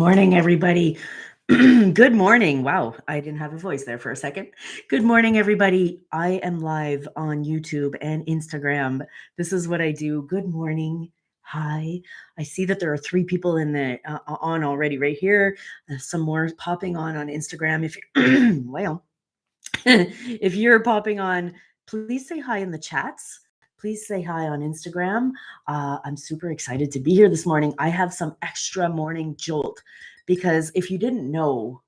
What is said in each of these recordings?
Morning, everybody. Good morning. Wow, I didn't have a voice there for a second. Good morning, everybody. I am live on YouTube and Instagram. This is what I do. Good morning. Hi. I see that there are three people in the on already right here. Some more popping on Instagram. If well, if you're popping on, please say hi in the chats. Please say hi on Instagram. I'm super excited to be here this morning. I have some extra morning jolt because if you didn't know,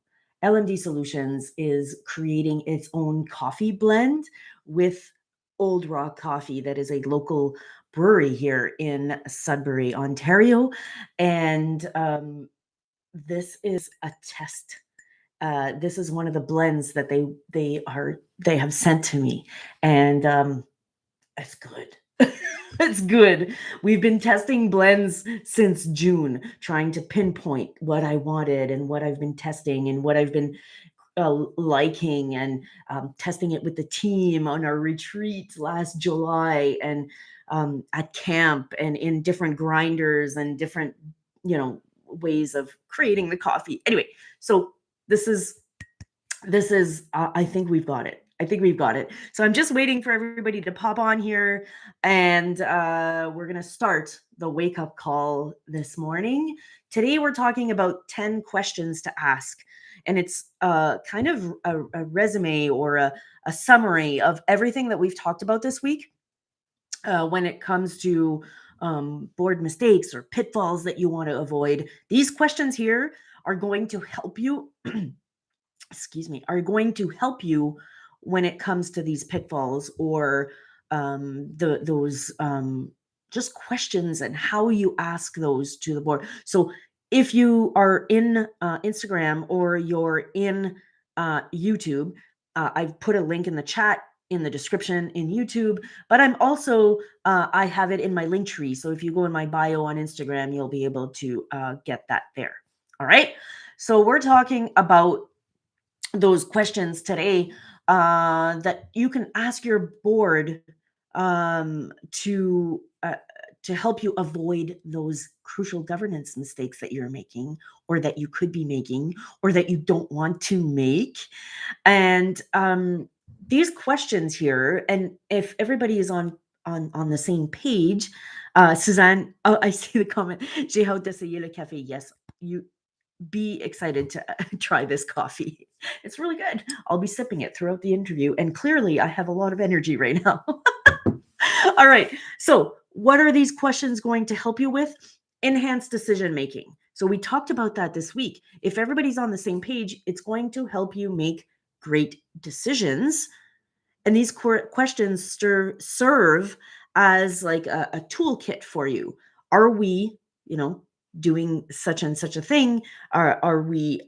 LMD Solutions is creating its own coffee blend with Old Rock Coffee, that is a local brewery here in Sudbury, Ontario. And this is a test. This is one of the blends that they have sent to me, and it's good. It's good. We've been testing blends since June, trying to pinpoint what I wanted and what I've been testing and what I've been liking, and testing it with the team on our retreat last July, and at camp, and in different grinders and different, ways of creating the coffee. Anyway, so this is I think we've got it. I think we've got it. So I'm just waiting for everybody to pop on here, and we're going to start the wake up call this morning. Today we're talking about 10 questions to ask, and it's kind of a resume or a summary of everything that we've talked about this week, when it comes to board mistakes or pitfalls that you want to avoid. These questions here are going to help you excuse me, are going to help you when it comes to these pitfalls, or those just questions, and how you ask those to the board. So if you are in Instagram, or you're in YouTube, I've put a link in the chat, in the description in YouTube, but I'm also I have it in my link tree. So if you go in my bio on Instagram, you'll be able to get that there. All right. So we're talking about those questions today, that you can ask your board, to help you avoid those crucial governance mistakes that you're making, or that you could be making, or that you don't want to make. And these questions here, and if everybody is on the same page, Suzanne, oh, I see the comment. J'ai hâte d'essayer le café. Yes, you be excited to try this coffee. It's really good. I'll be sipping it throughout the interview, and clearly I have a lot of energy right now. All right. So, what are these questions going to help you with? Enhanced decision making. So, we talked about that this week. If everybody's on the same page, it's going to help you make great decisions. And these questions serve as like a toolkit for you. Are we, doing such and such a thing? Are we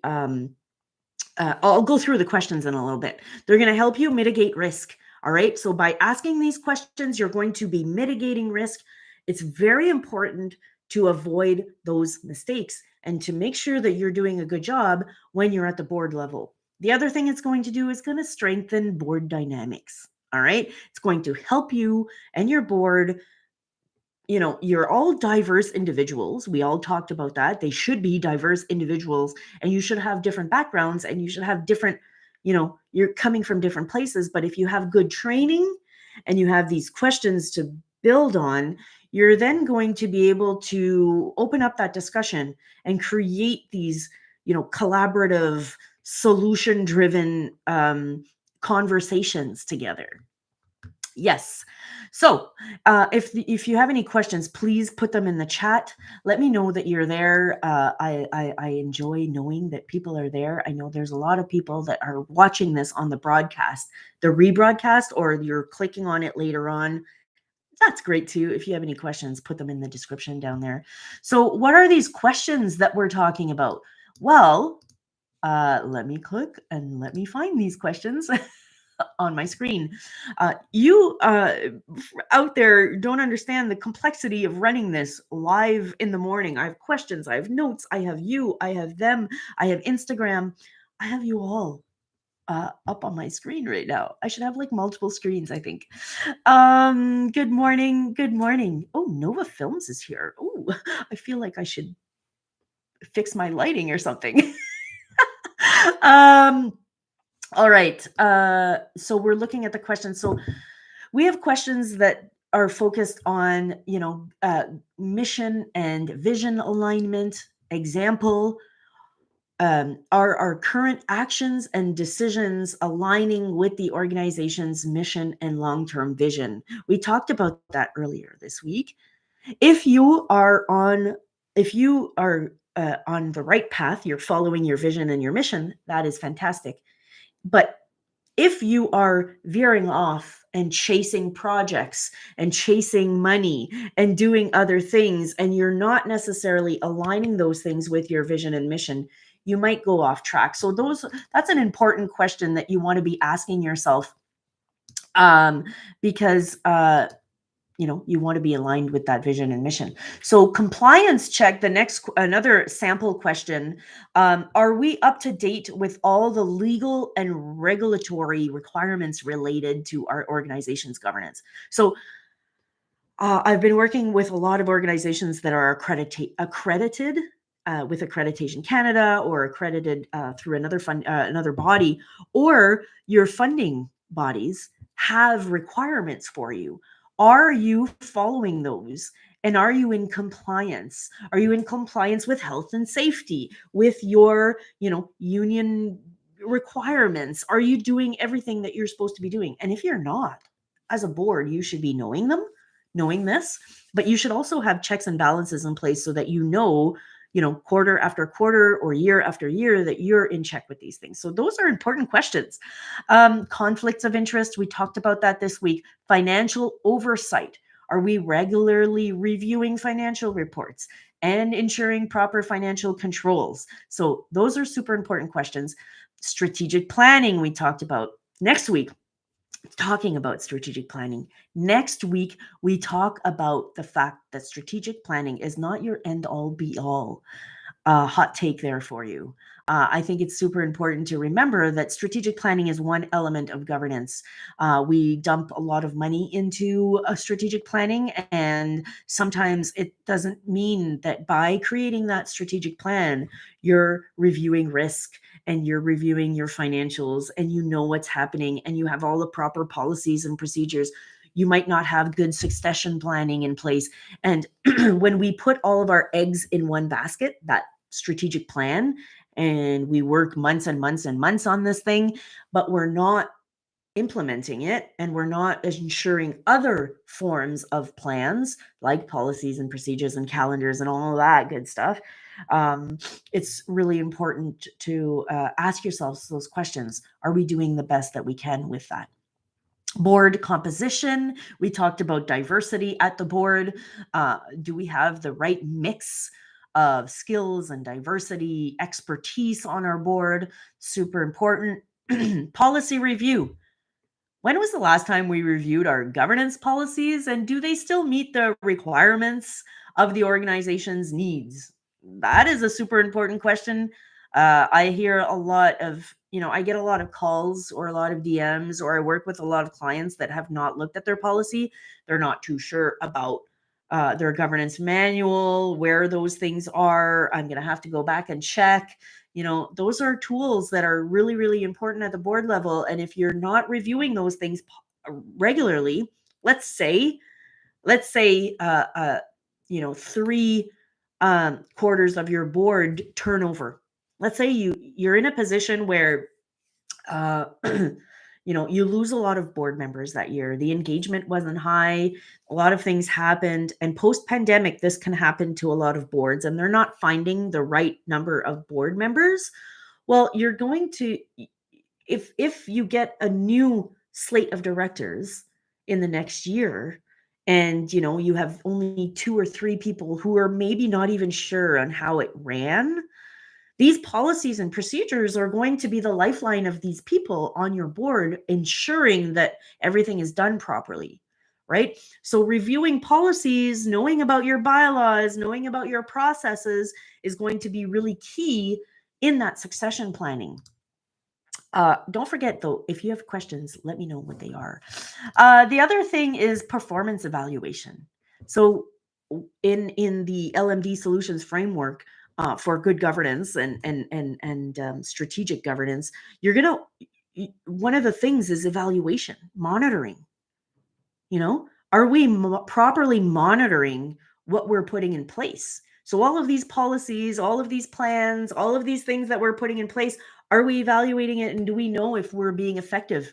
I'll go through the questions in a little bit. They're going to help you mitigate risk. All right. So by asking these questions, you're going to be mitigating risk. It's very important to avoid those mistakes, and to make sure that you're doing a good job when you're at the board level. The other thing it's going to do is going to strengthen board dynamics. All right. It's going to help you and your board. You're all diverse individuals. We all talked about that. They should be diverse individuals, and you should have different backgrounds, and you should have different, you're coming from different places. But if you have good training, and you have these questions to build on, you're then going to be able to open up that discussion and create these, collaborative, solution driven conversations together. Yes. So, if you have any questions, please put them in the chat. Let me know that you're there. I enjoy knowing that people are there. I know there's a lot of people that are watching this on the broadcast, the rebroadcast, or you're clicking on it later on. That's great too. If you have any questions, put them in the description down there. So, what are these questions that we're talking about? Well, let me click and let me find these questions on my screen. You out there don't understand the complexity of running this live in the morning. I have questions, I have notes, I have you, I have them, I have Instagram, I have you all up on my screen right now. I should have like multiple screens, I think. Good morning. Good morning. Oh, Nova Films is here. Oh, I feel like I should fix my lighting or something. um, all right. So we're looking at the questions. So we have questions that are focused on, mission and vision alignment. Example, are our current actions and decisions aligning with the organization's mission and long-term vision? We talked about that earlier this week. If you are on, if you are on the right path, you're following your vision and your mission, that is fantastic. But if you are veering off and chasing projects and chasing money and doing other things, and you're not necessarily aligning those things with your vision and mission, you might go off track. So that's an important question that you want to be asking yourself, because you want to be aligned with that vision and mission. So compliance check, another sample question. Are we up to date with all the legal and regulatory requirements related to our organization's governance? So I've been working with a lot of organizations that are accredited with Accreditation Canada, or accredited through another body, or your funding bodies have requirements for you. Are you following those? And are you in compliance? Are you in compliance with health and safety, with your, union requirements? Are you doing everything that you're supposed to be doing? And if you're not, as a board, you should be knowing this, but you should also have checks and balances in place so that quarter after quarter or year after year that you're in check with these things. So those are important questions. Conflicts of interest, we talked about that this week. Financial oversight. Are we regularly reviewing financial reports and ensuring proper financial controls? So those are super important questions. Strategic planning, we talked about. Next week, talking about strategic planning. Next week, we talk about the fact that strategic planning is not your end all be all. Hot take there for you. I think it's super important to remember that strategic planning is one element of governance. We dump a lot of money into strategic planning, and sometimes it doesn't mean that by creating that strategic plan, you're reviewing risk and you're reviewing your financials and you know what's happening and you have all the proper policies and procedures. You might not have good succession planning in place. And when we put all of our eggs in one basket, that strategic plan, and we work months and months and months on this thing, but we're not implementing it and we're not ensuring other forms of plans like policies and procedures and calendars and all of that good stuff, it's really important to ask yourselves those questions. Are we doing the best that we can with that? Board composition, we talked about diversity at the board. Do we have the right mix of skills and diversity, expertise on our board? Super important. Policy review. When was the last time we reviewed our governance policies, and do they still meet the requirements of the organization's needs? That is a super important question. I hear a lot of, I get a lot of calls or a lot of DMs, or I work with a lot of clients that have not looked at their policy. They're not too sure about their governance manual, where those things are. I'm going to have to go back and check. Those are tools that are really, really important at the board level. And if you're not reviewing those things regularly, let's say, 3 quarters of your board turnover. Let's say you're in a position where uh, you lose a lot of board members that year. The engagement wasn't high. A lot of things happened. And post-pandemic, this can happen to a lot of boards, and they're not finding the right number of board members. Well, you're going to, if you get a new slate of directors in the next year, and you have only 2 or 3 people who are maybe not even sure on how it ran, these policies and procedures are going to be the lifeline of these people on your board, ensuring that everything is done properly, right? So reviewing policies, knowing about your bylaws, knowing about your processes is going to be really key in that succession planning. Don't forget, though, if you have questions, let me know what they are. The other thing is performance evaluation. So in the LMD Solutions framework, for good governance and strategic governance, you're gonna one of the things is evaluation, monitoring. Are we properly monitoring what we're putting in place? So all of these policies, all of these plans, all of these things that we're putting in place, are we evaluating it, and do we know if we're being effective?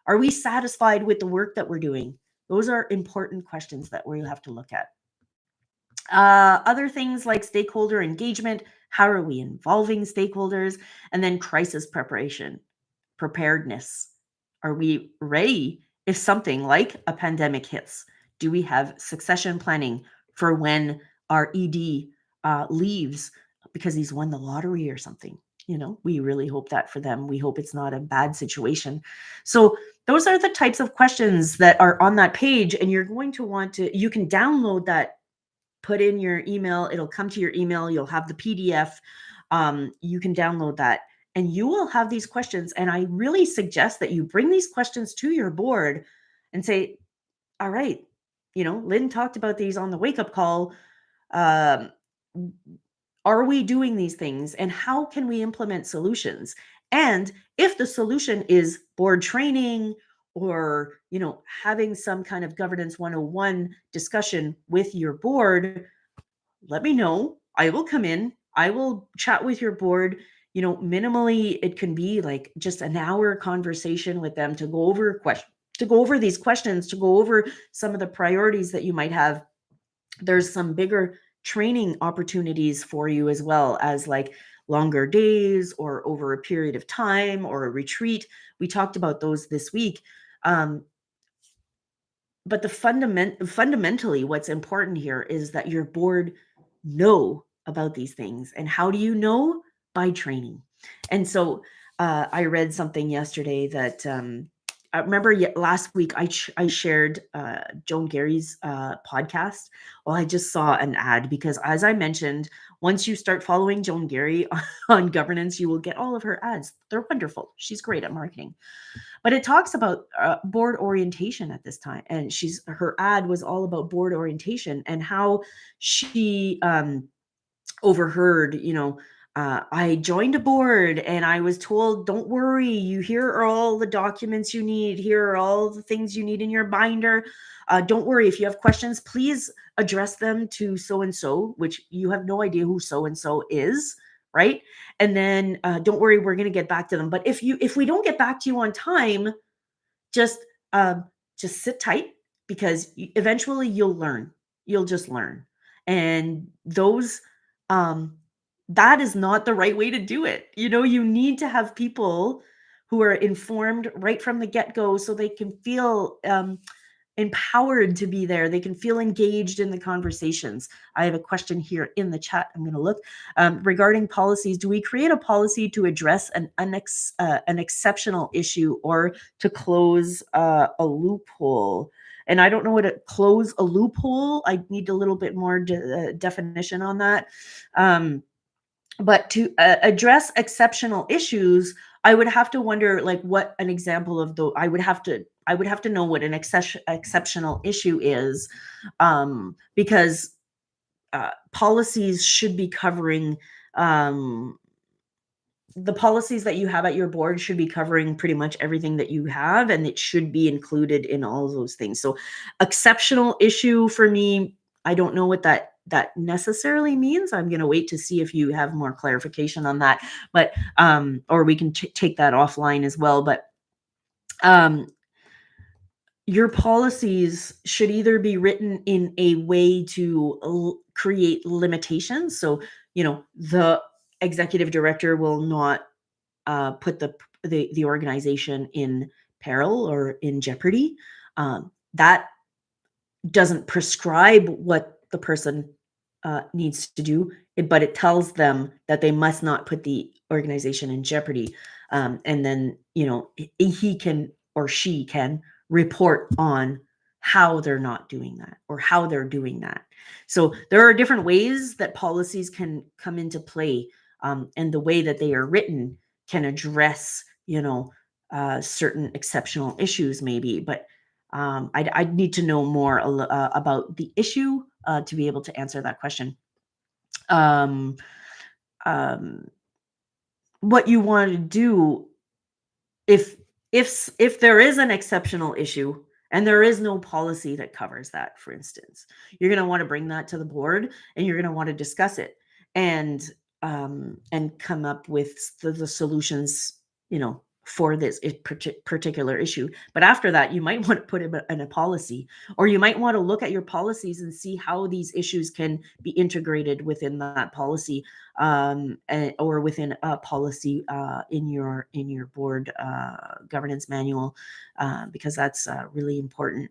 Are we satisfied with the work that we're doing? Those are important questions that we'll have to look at. Other things like stakeholder engagement, how are we involving stakeholders? And then crisis preparedness. Are we ready if something like a pandemic hits? Do we have succession planning for when our ED leaves because he's won the lottery or something? We really hope that for them. We hope it's not a bad situation. So those are the types of questions that are on that page, and you're going to want to, you can download that, put in your email, it'll come to your email, you'll have the PDF. You can download that and you will have these questions. And I really suggest that you bring these questions to your board and say, all right, Lynn talked about these on the wake up call. Um, are we doing these things, and how can we implement solutions? And if the solution is board training or having some kind of governance 101 discussion with your board, let me know. I will come in. I will chat with your board. Minimally, it can be like just an hour conversation with them to go over these questions, to go over some of the priorities that you might have. There's some bigger training opportunities for you, as well as like longer days or over a period of time or a retreat. We talked about those this week. But fundamentally, what's important here is that your board know about these things. And how do you know? By training. And so I read something yesterday that I remember last week I shared Joan Gary's podcast. Well, I just saw an ad because, as I mentioned, once you start following Joan Gary on governance, you will get all of her ads. They're wonderful. She's great at marketing. But it talks about board orientation at this time, and her ad was all about board orientation and how she overheard, I joined a board and I was told, don't worry, here are all the documents you need, here are all the things you need in your binder. Don't worry, if you have questions, please address them to so and so, which you have no idea who so and so is, right? And then don't worry, we're going to get back to them. But if we don't get back to you on time, just sit tight, because eventually you'll learn. You'll just learn. And that is not the right way to do it. You need to have people who are informed right from the get-go, so they can feel empowered to be there. They can feel engaged in the conversations. I have a question here in the chat. I'm going to look regarding policies. Do we create a policy to address an exceptional issue, or to close a loophole? And I don't know what close a loophole. I need a little bit more definition on that. But to address exceptional issues, I would have to wonder, like, what an example of I would have to know what an exceptional issue is, because policies should be covering, the policies that you have at your board should be covering pretty much everything that you have, and it should be included in all of those things. So exceptional issue for me, I don't know what that necessarily means. I'm going to wait to see if you have more clarification on that, but or we can take that offline as well. But your policies should either be written in a way to create limitations. So, the executive director will not put the organization in peril or in jeopardy. That doesn't prescribe what the person needs to do, but it tells them that they must not put the organization in jeopardy. And then, he can, or she can, report on how they're not doing that, or how they're doing that. So there are different ways that policies can come into play, and the way that they are written can address, certain exceptional issues maybe. But I'd need to know more about the issue to be able to answer that question. um, what you want to do if if there is an exceptional issue and there is no policy that covers that, for instance, you're going to want to bring that to the board and you're going to want to discuss it and come up with the solutions, for this particular issue. But after that, you might want to put it in a policy, or you might want to look at your policies and see how these issues can be integrated within that policy, or within a policy in your board governance manual, because that's really important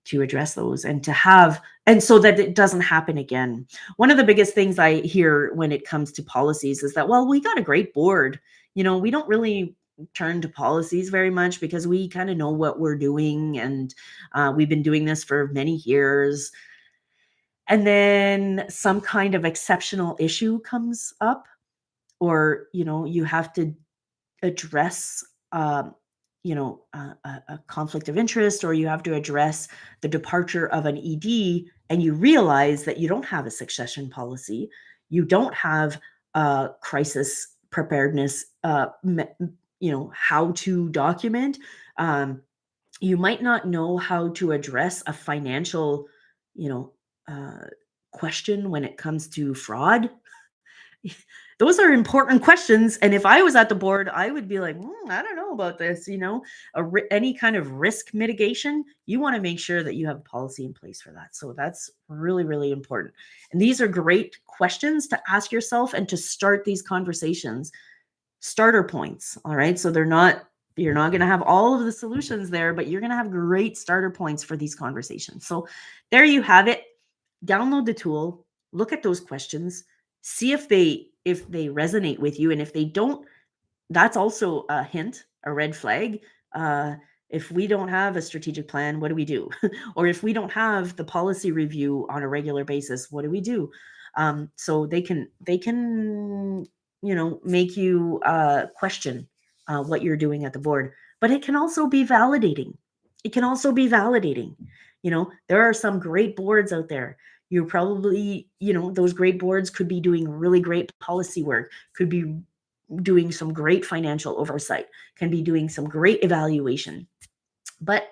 to address those and to have, and so that it doesn't happen again. One of the biggest things I hear when it comes to policies is that, well, we got a great board. We don't really turn to policies very much because we kind of know what we're doing, and we've been doing this for many years. And then some kind of exceptional issue comes up, or you have to address a conflict of interest, or you have to address the departure of an ED, and you realize that you don't have a succession policy, you don't have a crisis preparedness, how to document. You might not know how to address a financial, you know uh, question when it comes to fraud. Those are important questions, and if I was at the board, I would be like, I don't know about this. Any kind of risk mitigation, you want to make sure that you have a policy in place for that. So that's really, really important, and these are great questions to ask yourself and to start these conversations. Starter points, all right? So you're not going to have all of the solutions there, but you're going to have great starter points for these conversations. So there you have it. Download the tool, look at those questions, see if they resonate with you, and if they don't, that's also a hint, a red flag. If we don't have a strategic plan, what do we do? Or if we don't have the policy review on a regular basis, what do we do? So they can make you question what you're doing at the board. But it can also be validating. There are some great boards out there. You probably, those great boards could be doing really great policy work, could be doing some great financial oversight, can be doing some great evaluation. But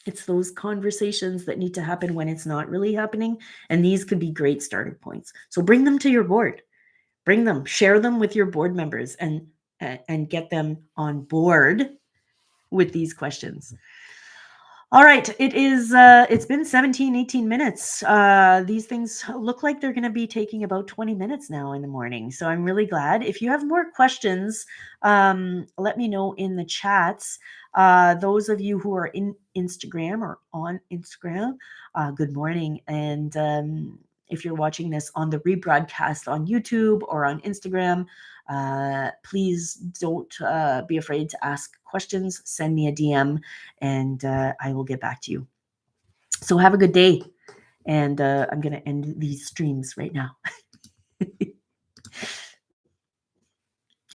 it's those conversations that need to happen when it's not really happening. And these could be great starting points. So bring them to your board. Bring them, share them with your board members, and get them on board with these questions. All right, it's been 17, 18 minutes. These things look like they're going to be taking about 20 minutes now in the morning. So I'm really glad. If you have more questions, let me know in the chats. Those of you who are in Instagram or on Instagram, good morning. And if you're watching this on the rebroadcast on YouTube or on Instagram, please don't be afraid to ask questions. Send me a DM, and I will get back to you. So have a good day. And I'm going to end these streams right now.